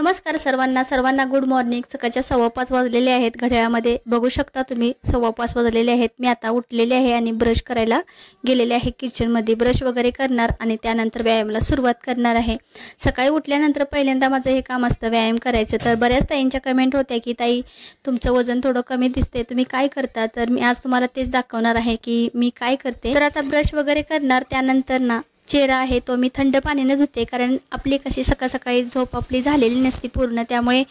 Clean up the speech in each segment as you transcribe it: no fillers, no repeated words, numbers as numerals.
नमस्कार सर्वांना good morning. सकाळच्या 5:15 वाजलेले आहेत। घड्याळामध्ये बघू शकता तुम्ही 5:15 वाजलेले आहेत। मी आता उठलेले आहे आणि ब्रश करायला गेलेले आहे किचनमध्ये। ब्रश वगैरे करणार आणि त्यानंतर व्यायामाला सुरुवात करणार आहे। सकाळी उठल्यानंतर पहिल्यांदा माझं हे काम असतं व्यायाम करायचं। तर बऱ्याच ताईंच्या कमेंट होत्या की ताई तुमचं वजन थोडं कमी दिसते, तुम्ही काय करता? तर मी आज तुम्हाला तेच दाखवणार आहे की मी काय करते। तर आता ब्रश वगैरे करणार, त्यानंतर ना चेहरा आहे तो मी थंड पाण्याने धुते, कारण आपली कशी सकाळी झोप आपली झालेली नसती पूर्ण, त्यामुळे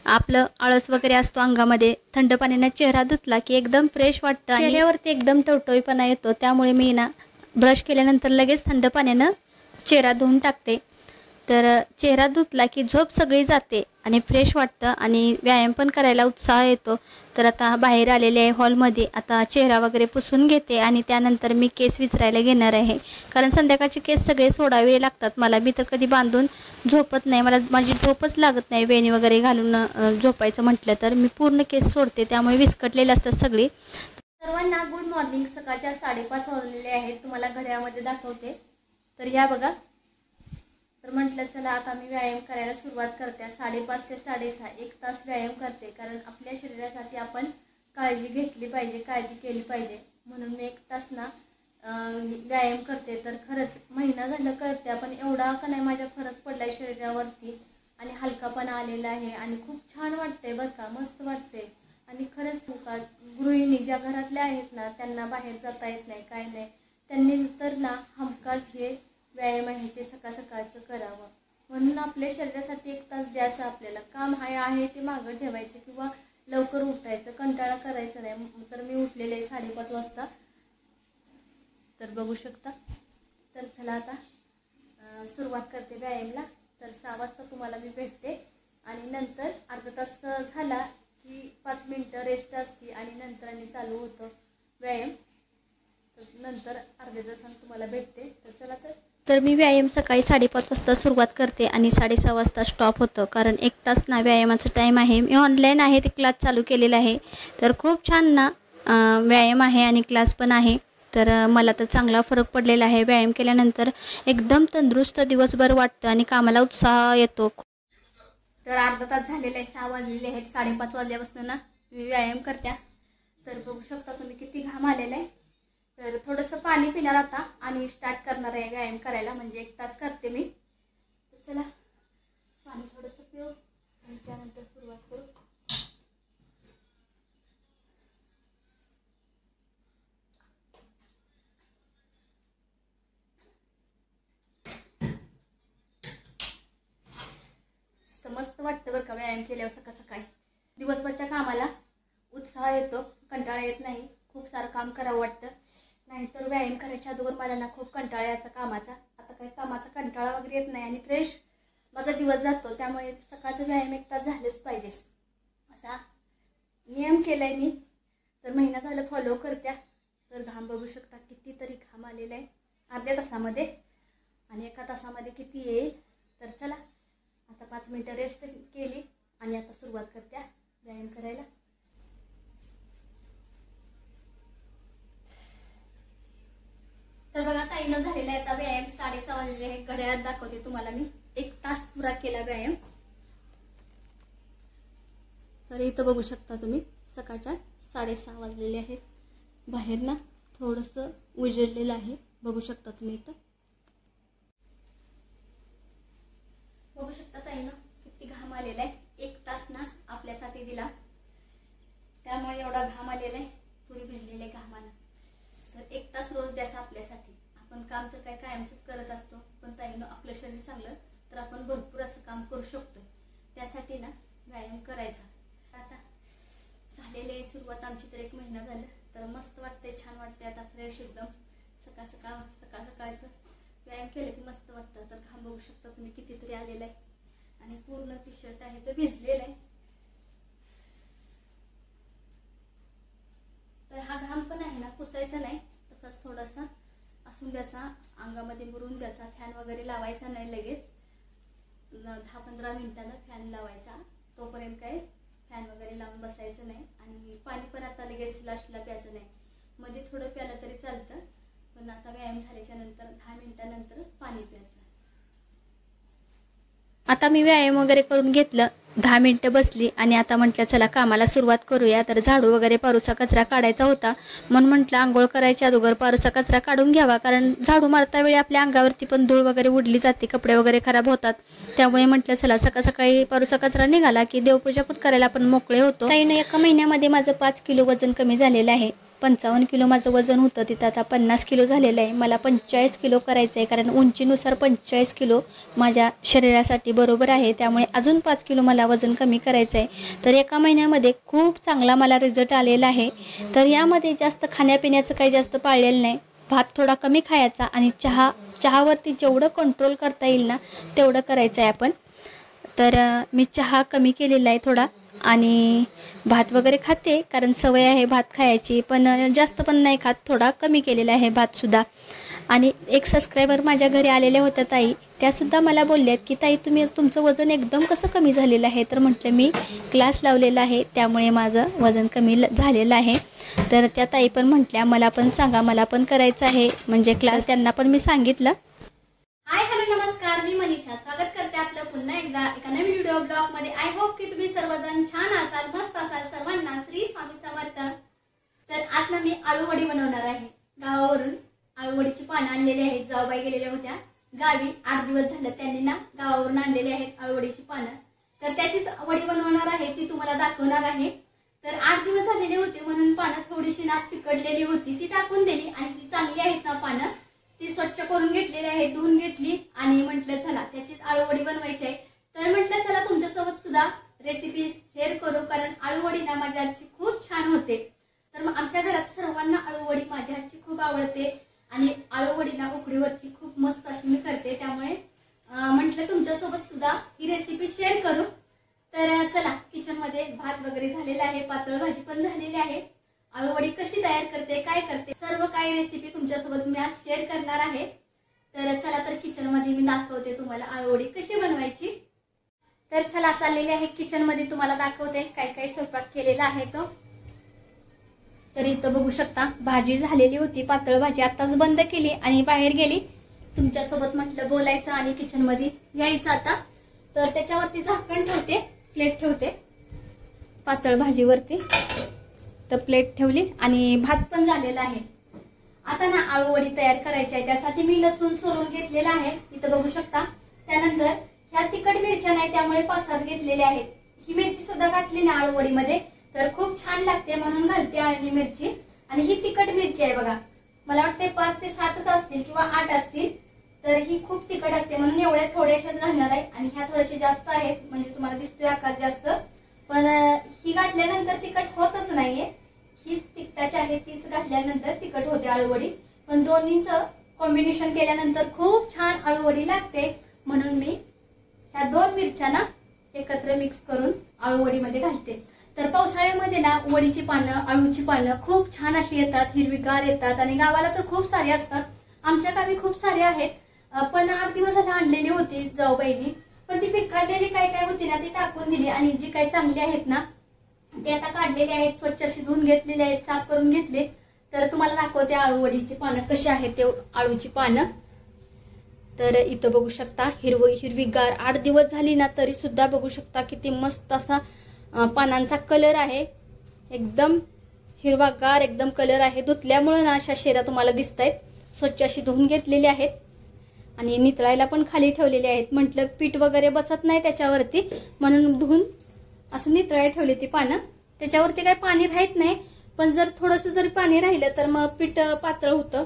आपलं आळस वगैरे असतो अंगामध्ये। थंड पाण्याने चेहरा धुतला की एकदम फ्रेश वाटतं, चेहऱ्यावरती एकदम टवटवीपणा येतो। त्यामुळे मी ना ब्रश केल्यानंतर लगेच थंड पाण्याने चेहरा धुवून टाकते। तर चेहरा धुतला की झोप सगळी जाते आणि फ्रेश वाटतं आणि व्यायाम पण करायला उत्साह येतो। तर आता बाहेर आलेले आहे हॉलमध्ये, आता चेहरा वगैरे पुसून घेते आणि त्यानंतर मी केस विचरायला घेणार आहे, कारण संध्याकाळचे केस सगळे सोडावे लागतात मला। मी तर कधी बांधून झोपत नाही, मला माझी झोपच लागत नाही वेणी वगैरे घालून झोपायचं म्हटलं तर। मी पूर्ण केस सोडते, त्यामुळे विस्कटलेले असतात सगळे। सर्वांना गुड मॉर्निंग। सकाळच्या 5:30 वाजलेले आहेत, तुम्हाला घड्याळामध्ये दाखवते। तर या बघा, तर म्हटलं चला आता मी व्यायाम करायला सुरुवात करते। 5:30 ते 6:30 एक तास व्यायाम करते, कारण आपल्या शरीरासाठी आपण काळजी घेतली पाहिजे, काळजी केली पाहिजे, म्हणून मी एक तास ना व्यायाम करते। तर खरंच महिना झालं करते, पण एवढा का नाही माझ्या फरक पडलाय शरीरावरती आणि हलकापणा आलेला आहे आणि खूप छान वाटते बरं का, मस्त वाटते। आणि खरंच का गृहिणी ज्या घरातल्या आहेत ना, त्यांना बाहेर जाता येत नाही काय नाही, त्यांनी तर ना हमखास हे व्यायाम आहे ते सकाळचं करावं। म्हणून आपल्या शरीरासाठी एक तास द्यायचा आपल्याला। काम आहे ते मागं ठेवायचं किंवा लवकर उठायचं, कंटाळा करायचा नाही। तर मी उठलेले आहे 5:30 वाजता, तर बघू शकता। तर चला आता सुरुवात करते व्यायामाला। तर 6 वाजता तुम्हाला मी भेटते आणि नंतर अर्धा तास झाला की 5 मिनिटं रेस्ट असते आणि नंतर आणि चालू होतं व्यायाम। तर नंतर अर्ध्या तासाने तुम्हाला भेटते। तर चला तर मी व्यायाम सकाळी 5:30 वाजता सुरुवात करते आणि 6:30 वाजता स्टॉप होतं, कारण एक तास ना व्यायामाचा टाईम आहे। मी ऑनलाईन आहे ते क्लास चालू केलेला आहे, तर खूप छान ना व्यायाम आहे आणि क्लास पण आहे। तर मला तर चांगला फरक पडलेला आहे व्यायाम केल्यानंतर, एकदम तंदुरुस्त दिवसभर वाटतं आणि कामाला उत्साह येतो। तर अर्धा तास झालेला आहे, 6 वाजलेले आहेत। 5:30 वाजल्यापासून ना मी व्यायाम करत्या। तर बघू शकता तुम्ही किती घाम आलेला आहे। तर थोडंसं पाणी पिणार आता आणि स्टार्ट करणार आहे व्यायाम करायला, म्हणजे एक तास करते मी। तर चला पाणी थोडंसं पिऊ आणि त्यानंतर सुरुवात करू। तर मस्त वाटतं बरं का व्यायाम केल्यावर सकाळी। दिवसभरच्या कामाला उत्साह येतो, कंटाळा येत नाही, खूप सारं काम करावं वाटतं। नाहीतर व्यायाम करायच्या अगोदर मला ना खूप कंटाळा यायचा कामाचा, आता काही कामाचा कंटाळा वगैरे येत नाही आणि फ्रेश माझा दिवस जातो। त्यामुळे सकाळचं व्यायाम एक तास झालंच पाहिजे असा नियम केलाय मी। तर महिना झालं फॉलो करत्या। तर घाम बघू शकता कितीतरी घाम आलेला आहे अर्ध्या तासामध्ये, आणि एका तासामध्ये किती येईल। तर चला आता 5 मिनिटं रेस्ट केली आणि आता सुरुवात करत्या व्यायाम करायला। तर बघा ताईनं झालेला आहे आता व्यायाम। 6:30 वाजले आहे, घड्याळात दाखवते तुम्हाला मी। एक तास पुरा केला व्यायाम। तर इथं बघू शकता तुम्ही सकाळच्या 6:30 वाजलेले आहेत। बाहेर ना थोडंसं उजेडलेलं आहे, बघू शकता तुम्ही। इथं बघू शकता ताईनं किती घाम आलेला आहे। एक तास ना आपल्यासाठी दिला, त्यामुळे एवढा घाम आलेला आहे, पुरी भिजलेले घामानं। तर एक तास रोज द्यायचा आपल्यासाठी। आपण काम तर काय कायमच करत असतो, पण ताईनं आपलं शरीर चांगलं तर आपण भरपूर असं काम करू शकतो, त्यासाठी ना व्यायाम करायचा। आता झालेले सुरुवात आमची, तर 1 महिना झालं, तर मस्त वाटते, छान वाटते आता फ्रेश एकदम। सकाळचं व्यायाम केलं की मस्त वाटतं। तर घाम बघू शकता तुम्ही कितीतरी आलेला आहे आणि पूर्ण टी शर्ट आहे तो भिजलेला आहे। तर हा घाम पण आहे ना पुसायचा नाही, तसाच थोडासा असून द्यायचा, अंगामध्ये मुरून द्यायचा। फॅन वगैरे लावायचा नाही लगेच, 10-15 मिनिटांना फॅन लावायचा, तोपर्यंत काय फॅन वगैरे लावून बसायचं नाही। आणि पाणी पण आता लगेच लास्टला प्यायचं नाही, मध्ये थोडं प्यालं तरी चालतं, पण आता व्यायाम झाल्याच्या नंतर 10 मिनिटानंतर पाणी प्यायचं। आता मी व्यायाम वगैरे करून घेतलं, 10 मिनिटं बसली आणि आता म्हटलं चला कामाला सुरुवात करूया. तर झाडू वगैरे पारूचा कचरा काढायचा होता, म्हणून म्हटलं आंघोळ करायच्या अगोदर पारूचा कचरा काढून घ्यावा, कारण झाडू मारता वेळी आपल्या अंगावरती पण धूळ वगैरे उडली जाते, कपडे वगैरे खराब होतात. त्यामुळे म्हटलं चला सकाळी पारूचा कचरा निघाला की देवपूजा पण करायला आपण मोकळे होतो. ताईनं एका महिन्यामध्ये माझं 5 किलो वजन कमी झालेलं आहे. 55 किलो माझं वजन होतं, तिथं आता 50 किलो झालेलं आहे. मला 45 किलो करायचं आहे, कारण उंचीनुसार 45 किलो माझ्या शरीरासाठी बरोबर आहे. त्यामुळे अजून 5 किलो मला वजन कमी करायचं आहे. तर एका महिन्यामध्ये खूप चांगला मला रिझल्ट आलेला आहे. तर यामध्ये जास्त खाण्यापिण्याचं काही जास्त पाळलेलं नाही. भात थोडा कमी खायचा आणि चहावरती जेवढं कंट्रोल करता येईल ना तेवढं करायचं आहे आपण. तर मी चहा कमी केलेला आहे थोडा, आणि भात वगैरे खाते कारण सवय आहे भात खायची, पण जास्त पण नाही खात, थोडा कमी केलेला आहे भातसुद्धा. आणि एक सबस्क्रायबर माझ्या घरी आलेल्या होत्या ताई, त्यासुद्धा मला बोलल्यात की ताई तुम्ही तुमचं वजन एकदम कसं कमी झालेलं आहे. तर म्हटलं मी क्लास लावलेला आहे त्यामुळे माझं वजन कमी झालेलं आहे. तर त्या ताई पण म्हटल्या मला पण सांगा, मला पण करायचं आहे म्हणजे क्लास. त्यांना पण मी सांगितलं. हाय हॅलो नमस्कार, मी मनीषा स्वागत करते आपलं पुन्हा एकदा एका नवीन व्हिडिओ ब्लॉग मध्ये. आय होप की तुम्ही सर्वजण छान असाल, मस्त असाल. सर्वांना श्री स्वामी समर्थ. तर आज ना मी आळूवडी बनवणार आहे. गावावरून आळूवडीची पानं आणलेली आहेत, जाऊबाई गेलेल्या होत्या गावी, 8 दिवस झाले त्यांनी ना गावावरून आणलेली आहेत आळूवडीची पानं. तर त्याचीच वडी बनवणार आहे, ती तुम्हाला दाखवणार आहे. तर 8 दिवस झालेले होते म्हणून पानं थोडीशी ना पिकडलेली होती, ती टाकून दिली. आणि ती चांगली आहेत ना पानं, ती स्वच्छ करून घेतलेली आहे, धुवून घेतली. आणि म्हटलं चला त्याचीच आळूवडी बनवायची आहे. तर म्हटलं चला तुमच्यासोबत सुद्धा रेसिपी शेअर करू, कारण आळूवडी ना माझ्या हातची खूप छान होते. तर मग आमच्या घरात सर्वांना आळूवडी माझ्या हातची खूप आवडते आणि आळूवडी ना उकडीवरची खूप मस्त अशी मी करते. त्यामुळे म्हटलं तुमच्यासोबत सुद्धा ही रेसिपी शेअर करू. तर चला किचन मध्ये भात वगैरे झालेला आहे, पातळ भाजी पण झालेली आहे. आळूवडी कशी तयार करते, काय करते, सर्व काही रेसिपी तुमच्यासोबत मी आज शेअर करणार आहे. तर चला तर किचन मध्ये मी दाखवते तुम्हाला आळूवडी कशी बनवायची. तर चला चाललेली आहे किचन मध्ये, तुम्हाला दाखवते काय काय स्वयंपाक केलेला आहे तो. तर इथं बघू शकता भाजी झालेली होती, पातळ भाजी आताच बंद केली आणि बाहेर गेली. तुमच्यासोबत म्हटलं बोलायचं आणि किचन मध्ये यायचं आता. तर त्याच्यावरती झाकण ठेवते, प्लेट ठेवते पातळ भाजीवरती. तर प्लेट ठेवली आणि भात पण झालेला आहे. आता ना आळूवडी तयार करायची आहे, त्यासाठी मी लसूण सोलून घेतलेला आहे, इथं बघू शकता. त्यानंतर ह्या तिखट मिरच्या नाही त्यामुळे 5-7 घेतलेल्या आहेत. ही मिरची सुद्धा घातली ना आळूवडीमध्ये तर खूप छान लागते म्हणून घालते आणि मिरची. आणि ही तिखट मिरची आहे बघा, मला वाटते 5 ते 7 असतील किंवा 8 असतील. तर ही खूप तिखट असते म्हणून एवढ्या थोड्याशाच घालणार आहे. आणि ह्या थोड्याशा जास्त आहेत, म्हणजे तुम्हाला दिसतोय आकार जास्त, पण ही घातल्यानंतर तिखट होतच नाहीये. हीच तिखटाची आहे, तीच घातल्यानंतर तिखट होते आळूवडी. पण दोन्हीचं कॉम्बिनेशन केल्यानंतर खूप छान आळूवडी लागते, म्हणून मी ह्या 2 मिरच्या ना एकत्र मिक्स करून आळूवडीमध्ये घालते. तर पावसाळ्यामध्ये ना वडीची पानं, आळूची पानं खूप छान अशी येतात, हिरवीगार येतात. आणि गावाला तर खूप सारे असतात, आमच्या गावी खूप सारे आहेत. पण 8 दिवस झाला आणलेली होती जाऊबाईनी, पण ती पिकलेली काय काय होती ना ती टाकून दिली. आणि जी काही चांगली आहेत ना ते आता काढलेले आहेत, स्वच्छ अशी धुवून घेतलेले आहेत, साफ करून घेतले. तर तुम्हाला दाखवते आळूवडीची पानं कशी आहेत ते आळूची पानं. तर इथं बघू शकता हिरवीगार 8 दिवस झाली ना तरी सुद्धा बघू शकता किती मस्त असा पानांचा कलर आहे, एकदम हिरवागार एकदम कलर आहे. धुतल्यामुळे ना अशा शेरा तुम्हाला दिसत आहेत. स्वच्छ अशी धुवून घेतलेली आहेत आणि नितळायला पण खाली ठेवलेले आहेत. म्हटलं पीठ वगैरे बसत नाही त्याच्यावरती म्हणून धुवून असं नितळायला ठेवली ती पानं. त्याच्यावरती काही पाणी राहत नाही, पण जर थोडंसं जरी पाणी राहिलं तर मग पीठ पातळ होतं.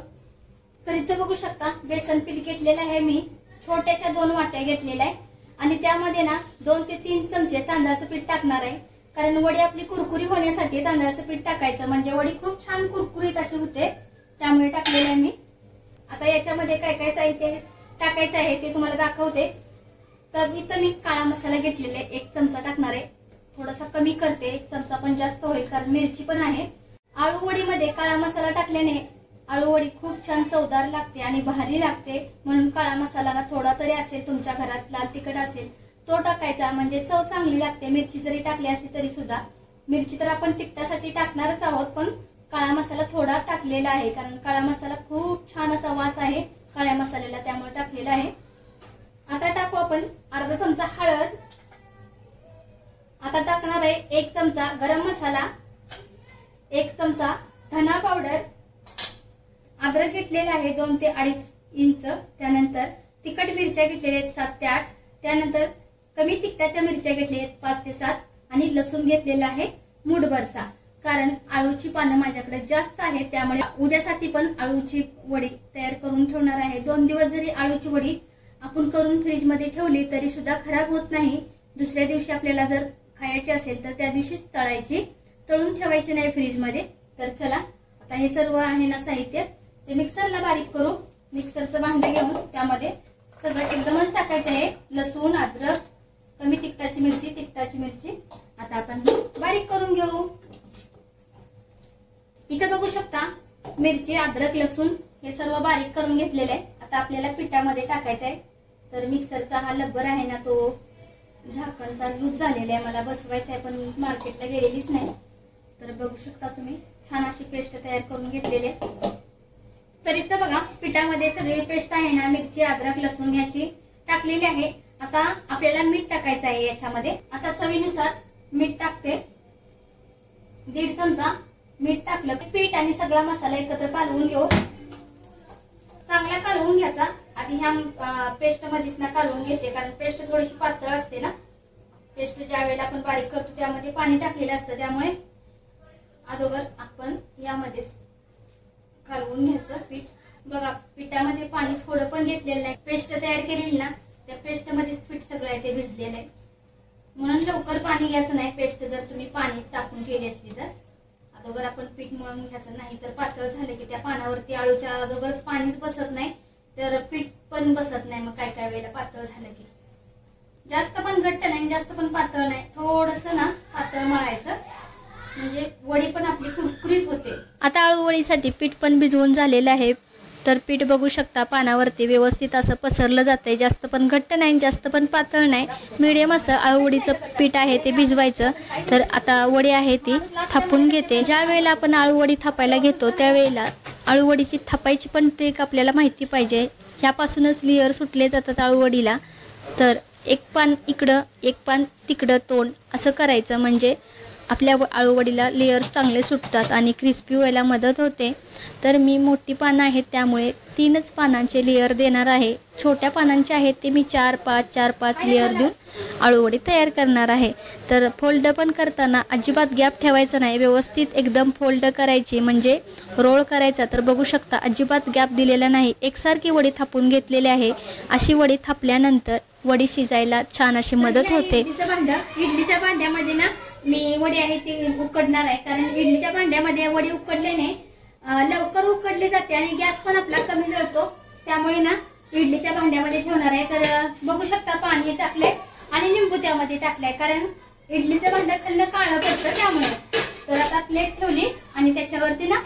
तर इथं बघू शकता बेसन पीठ घेतलेलं आहे मी, छोट्याशा 2 वाट्या घेतलेल्या आहे. आणि त्यामध्ये ना 2 ते 3 चमचे तांदळाचं पीठ टाकणार आहे, कारण वडी आपली कुरकुरी होण्यासाठी तांदळाचं पीठ टाकायचं, म्हणजे वडी खूप छान कुरकुरीत अशी होते, त्यामुळे टाकलेलं आहे मी. आता याच्यामध्ये काय काय साहित्य टाकायचं आहे ते तुम्हाला दाखवते. तर इथं मी काळा मसाला घेतलेला आहे, 1 चमचा टाकणार आहे. थोडासा कमी करते, 1 चमचा पण जास्त होईल कारण मिरची पण आहे. आळूवडीमध्ये काळा मसाला टाकल्याने आळूवडी खूप छान चवदार लागते आणि भारी लागते, म्हणून काळा मसाला ना थोडा तरी असेल तुमच्या घरात, लाल तिखट असेल तो टाकायचा, म्हणजे चव चांगली लागते. मिरची जरी टाकली असली तरी सुद्धा, मिरची तर आपण तिखटासाठी टाकणारच आहोत, पण काळा मसाला थोडा टाकलेला आहे, कारण काळा मसाला खूप छान असा वास आहे काळ्या मसाल्याला, त्यामुळे टाकलेला आहे. आता टाकू आपण अर्धा चमचा हळद, आता टाकणार आहे 1 चमचा गरम मसाला, 1 चमचा धना पावडर, अद्रक घेतलेला आहे 2 ते 2.5 इंच, त्यानंतर तिखट मिरच्या घेतलेल्या आहेत 7 ते 8, त्यानंतर कमी तिखटाच्या मिरच्या घेतलेल्या आहेत 5 ते 7 आणि लसूण घेतलेला आहे मूठभरसा. कारण आळूची पानं माझ्याकडे जास्त आहेत, त्यामुळे उद्यासाठी पण आळूची वडी तयार करून ठेवणार आहे. 2 दिवस जरी आळूची वडी आपण करून फ्रीज मध्ये ठेवली तरी सुद्धा खराब होत नाही. दुसऱ्या दिवशी आपल्याला जर खायची असेल तर त्या दिवशीच तळायची, तळून ठेवायची नाही फ्रीज मध्ये. तर चला आता हे सर्व आहे ना साहित्य ते मिक्सरला बारीक करू. मिक्सरचं भांडं घेऊन त्यामध्ये सगळं एकदमच टाकायचं आहे. लसूण, अद्रक, कमी तिखटाची मिरची, तिखटाची मिरची आता आपण बारीक करून घेऊ. इथे बघू शकता मिरची, अद्रक, लसूण हे सर्व बारीक करून घेतलेलं आहे. आता आपल्याला पिठामध्ये टाकायचं आहे. तर मिक्सरचा हा लब्बर आहे ना तो झाकणचा लूज झालेला आहे, मला बसवायचा आहे पण मार्केटला गेलेलीच नाही. तर बघू शकता तुम्ही छान अशी पेस्ट तयार करून घेतलेली आहे. तर इथं बघा पिठामध्ये सगळी पेस्ट आहे ना मिरची, अद्रक, लसूण याची टाकलेली आहे. आता आपल्याला मीठ टाकायचं आहे याच्यामध्ये. आता चवीनुसार मीठ टाकते, 1.5 चमचा मीठ टाकलं. पीठ आणि सगळा मसाला एकत्र कालवून घेऊ. चांगला कालवून घ्यायचा. आधी ह्या पेस्ट मध्येच ना कालवून घेते, कारण पेस्ट थोडीशी पातळ असते ना. पेस्ट ज्या वेळेला आपण बारीक करतो त्यामध्ये पाणी टाकलेलं असतं, त्यामुळे अगोदर आपण यामध्येच कालवून घ्यायचं पीठ. बघा पिठामध्ये पाणी थोडं पण घेतलेलं नाही. पेस्ट तयार केलेली ना त्या पेस्ट मध्येच पीठ सगळं आहे ते भिजलेलं आहे, म्हणून लवकर पाणी घ्यायचं नाही. पेस्ट जर तुम्ही पाणी टाकून केली असली तर अगोदर आपण पीठ मळून घ्यायचं, नाही तर पातळ झाले की त्या पानावरती आळूच्या अगोदरच पाणीच बसत नाही, तर पीठ पण बसत नाही. मग काय काय वेळेला पातळ झालं की जास्त पण घट्ट नाही, जास्त पण पातळ नाही, थोडस ना पातळ मळायचं, म्हणजे वडी पण आपली कुरकुरीत होते. आता आळू वडीसाठी पीठ पण भिजवून झालेलं आहे. तर पीठ बघू शकता पानावरती व्यवस्थित असं पसरलं जातंय. जास्त पण घट्ट नाही, जास्त पण पातळ नाही, मीडियम असं आळू वडीचं पीठ आहे ते भिजवायचं. तर आता वडी आहे ती थापून घेते. ज्या वेळेला आपण आळू वडी थापायला घेतो त्यावेळेला आळू वडीची थापायची पण ट्रिक आपल्याला माहिती पाहिजे. ह्यापासूनच लेयर सुटले जातात आळू वडीला. तर एक पान इकडं एक पान तिकडं तोंड असं करायचं, म्हणजे आपल्या आळू वडीला लेयर्स चांगले सुटतात आणि क्रिस्पी व्हायला मदत होते. तर मी मोठी पानं आहेत त्यामुळे 3च पानांचे लेयर देणार आहे. छोट्या पानांचे आहेत ते मी 4-5 लेयर देऊन आळू वडी तयार करणार आहे. तर फोल्ड पण करताना अजिबात गॅप ठेवायचा नाही, व्यवस्थित एकदम फोल्ड करायची, म्हणजे रोल करायचा. तर बघू शकता अजिबात गॅप दिलेला नाही, एकसारखी वडी थापून घेतलेली आहे. अशी वडी थापल्यानंतर वडी शिजायला छान अशी मदत होते. इडलीच्या भांड्यामध्ये ना मी वडी आहे ती उकडणार आहे, कारण इडलीच्या भांड्यामध्ये वडी उकडल्याने लवकर उकडली जाते आणि गॅस पण आपला कमी जळतो. त्यामुळे ना इडलीच्या भांड्यामध्ये ठेवणार आहे. तर बघू शकता पाणी टाकले आणि लिंबू त्यामध्ये टाकलाय, कारण इडलीचं भांडं खाल्लं काळं पडतं त्यामुळे. तर आता प्लेट ठेवली आणि त्याच्यावरती ना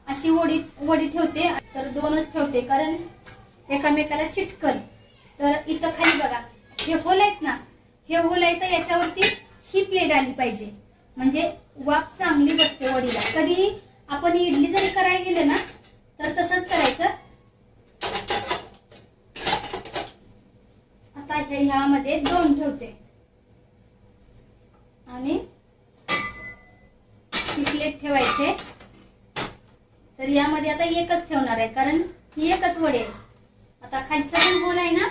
अशी वडी ठेवते. तर 2च ठेवते कारण एकामेकाला चिटकल. तर इथं खाली बघा हे होल आहेत ना, हे होल आहे तर याच्यावरती ही प्लेट आली पाहिजे, म्हणजे वाफ चांगली बसते वडीला. कधी आपण इडली जरी करायला गेले ना तर तसंच करायचं. आता ह्यामध्ये 2 ठेवते आणि ही प्लेट ठेवायचे. तर यामध्ये आता एकच ठेवणार आहे, कारण ही एकच वडी आहे. आता खालचा पण गोल आहे ना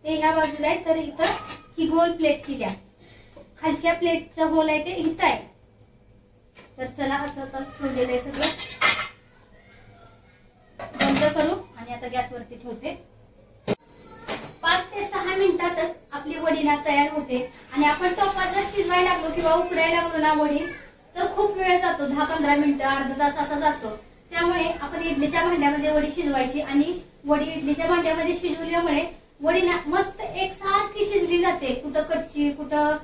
ते ह्या बाजूला आहे, तर इथं ही गोल प्लेट केली आहे. खालच्या प्लेटचा होल आहे ते इथं आहे. तर चला असं ठेवलेलं आहे सगळं. बंद करू आणि आता गॅसवरती ठेवते. 5 ते 6 मिनिटातच आपली वडी ना तयार होते. आणि आपण टोपात जर शिजवायला लागलो किंवा उकडायला लागलो ना वडी तर खूप वेळ जातो, 10-15 मिनिटं, अर्धा तास असा जातो. त्यामुळे आपण इडलीच्या भांड्यामध्ये वडी शिजवायची आणि वडी इडलीच्या भांड्यामध्ये शिजवल्यामुळे वडी ना मस्त एकसारखी शिजली जाते. कुठं कच्ची कुठं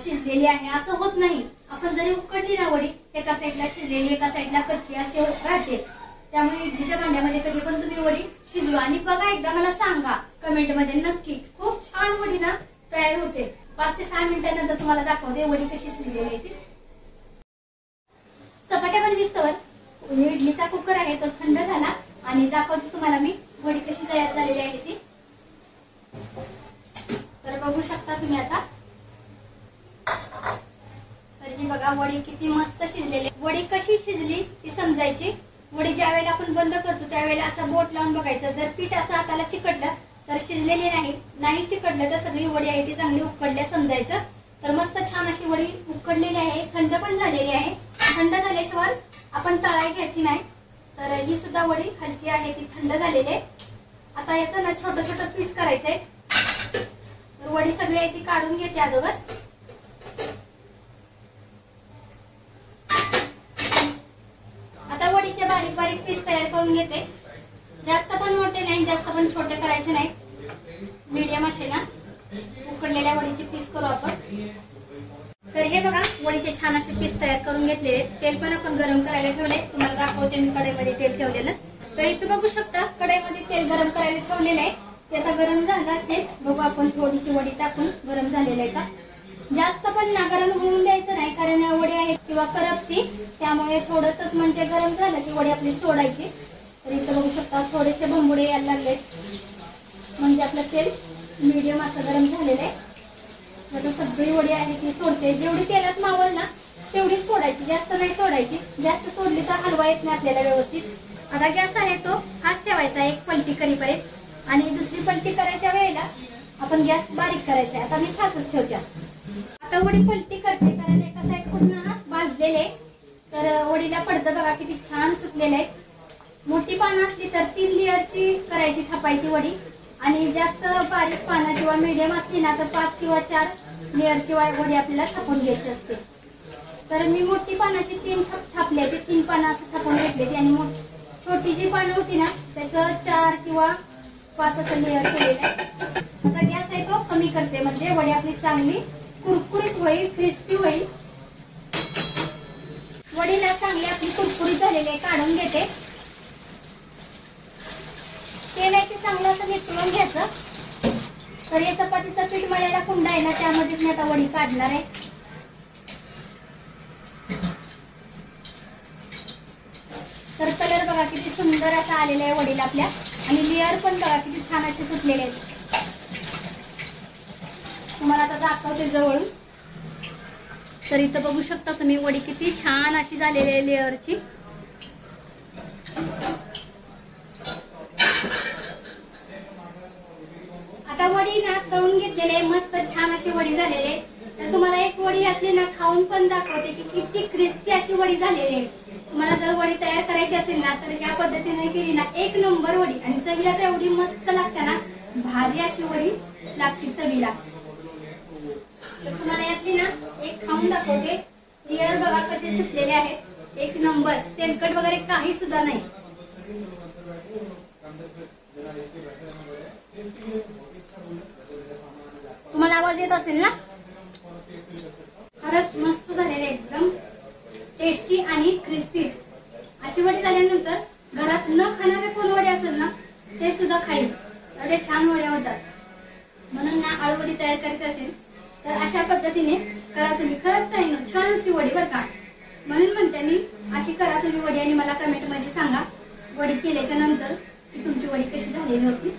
शिजलेली आहे असं होत नाही. आपण जरी उकडली ना वडी एका साईडला शिजलेली एका साईडला कच्ची अशी राहते. त्यामुळे इडलीच्या भांड्यामध्ये कधी पण तुम्ही वडी शिजवा आणि बघा, एकदा मला सांगा कमेंट मध्ये नक्की. खूप छान वडी ना तयार होते. 5 ते 6 मिनिटांनंतर तुम्हाला दाखवते वडी कशी शिजलेली आहे ती. चपात्या बनविस्तवर इडलीचा कुकर आहे तो थंड झाला आणि दाखवते तुम्हाला मी वडी कशी तयार झालेली आहे ती. तुम्ही आता। तर ही बघा वडी किती मस्त शिजलेली। वडी कशी शिजली ती समजायची। वडी ज्या वेळेला आपण बंद करतो त्यावेळेला असं बोट लावून बघायचं, जर पीठ असं हाताला चिकटलं तर शिजलेली नाही चिकटलं तर सगळी वडी आहे ती चांगली उकडल्या समजायचं। तर मस्त छान अशी वडी उकडलेली आहे, थंड पण झालेली आहे। थंड झाल्याशिवाय आपण तळाई घ्यायची नाही। तर ही सुद्धा वडी खालची आहे ती थंड झालेली आहे। आता याचं ना छोटं छोटं पीस करायचंय। तर वडी सगळी आहे ती काढून घेते अगोदर। आता वडीचे बारीक बारीक पीस तयार करून घेते। जास्त पण मोठे नाही जास्त पण छोटे करायचे नाही, मीडियम असे ना उकडलेल्या वडीचे पीस करू आपण। तर हे बघा वडीचे छान असे पीस तयार करून घेतले। तेल पण आपण गरम करायला ठेवले, तुम्हाला दाखवते मी कढईमध्ये तेल ठेवलेलं। तर इथे बघू शकता कढईमध्ये तेल गरम करायला ठेवलेलं आहे, ते आता गरम झालं असेल। बघू आपण थोडीशी वडी टाकून गरम झालेलं आहे का। जास्त पण ना गरम होऊन द्यायचं नाही, कारण वडी आहे किंवा करपती, त्यामुळे थोडंसं म्हणजे गरम झालं की वडी आपली सोडायची। तर इथं बघू शकता थोडेसे भंबुडे यायला लागले, म्हणजे आपलं तेल मीडियम असं गरम झालेलं आहे। आता सगळी वडी आहे ती सोडते, जेवढी तेलात मावल ना तेवढीच सोडायची, जास्त नाही सोडायची। जास्त सोडली तर हलवा येत नाही आपल्याला व्यवस्थित। आता गॅस आहे तो फास्ट ठेवायचा एक पलटी करीपर्यंत, आणि दुसरी पलटी करायच्या वेळेला आपण गॅस बारीक करायचा। आता मी फास्टच ठेवते। आता वडी पलटी करते, कारण एका साईड पूर्ण भाजलेले, तर वडीला पडतं बघा किती छान सुटलेले आहे। मोठी पानं असली तर 3 लेअरची करायची थापायची वडी, आणि जास्त बारीक पानं किंवा मीडियम असली ना तर 5 किंवा 4 लेअरची वडी आपल्याला थापून घ्यायची असते। तर मी मोठी पानाची 3 थापले, ते 3 पानं असं थापून घेतले, आणि छोटी जी पानं होती ना त्याचं 4 किंवा 5 असं लेअर केलेलं आहे। आता गॅस आहे तो कमी करते, म्हणजे वडी आपली चांगली कुरकुरीत होईल, क्रिस्पी होईल। वडीला चांगली आपली कुरकुरीत झालेली आहे, काढून घेते। तेल आहे ते चांगलं असं निथळून घ्यायचं। तर हे चपातीचं पीठ मळायला कुंडा आहे ना त्यामध्येच मी आता वडी काढणार आहे। तर कलर बघा किती सुंदर असा आलेला आहे वडीला आपल्या, आणि लेअर पण बघा किती छान असे सुटलेले आहेत। तुम्हाला आता दाखवते जवळून। तर इथं बघू शकता तुम्ही वडी किती छान अशी झालेली आहे लेअरची। आता वडी ना तळून घेतलेले मस्त छान अशी वडी झालेली। तर तुम्हाला एक वडी यातली ना खाऊन पण दाखवते की किती क्रिस्पी अशी वडी झालेली आहे। तुम्हाला जर वडी तयार करायची असेल ना तर या पद्धतीने केली ना एक नंबर वडी, आणि चवीला तर एवढी मस्त लागते ना, भारी अशी वडी लागते चवीला। तर तुम्हाला यातली ना एक खाऊन दाखवते। लेअर बघा कसे सुटलेले आहेत, एक नंबर, तेलकट वगैरे काही सुद्धा नाही। तुम्हाला आवाज येत असेल ना, खरंच मस्त झालेले, एकदम टेस्टी आणि क्रिस्पी अशी वडी झाल्यानंतर घरात न खाणारे कोण वडी असेल ना ते सुद्धा खाईल, एवढे छान वड्या होतात। म्हणून ना आळूवडी तयार करायची असेल तर अशा पद्धतीने करा तुम्ही, खरंच ताई छान होती वडी बरं का। म्हणून म्हणते मी अशी करा तुम्ही वडी, आणि मला कमेंट मध्ये सांगा वडी केल्याच्या नंतर की तुमची वडी कशी झालेली होती।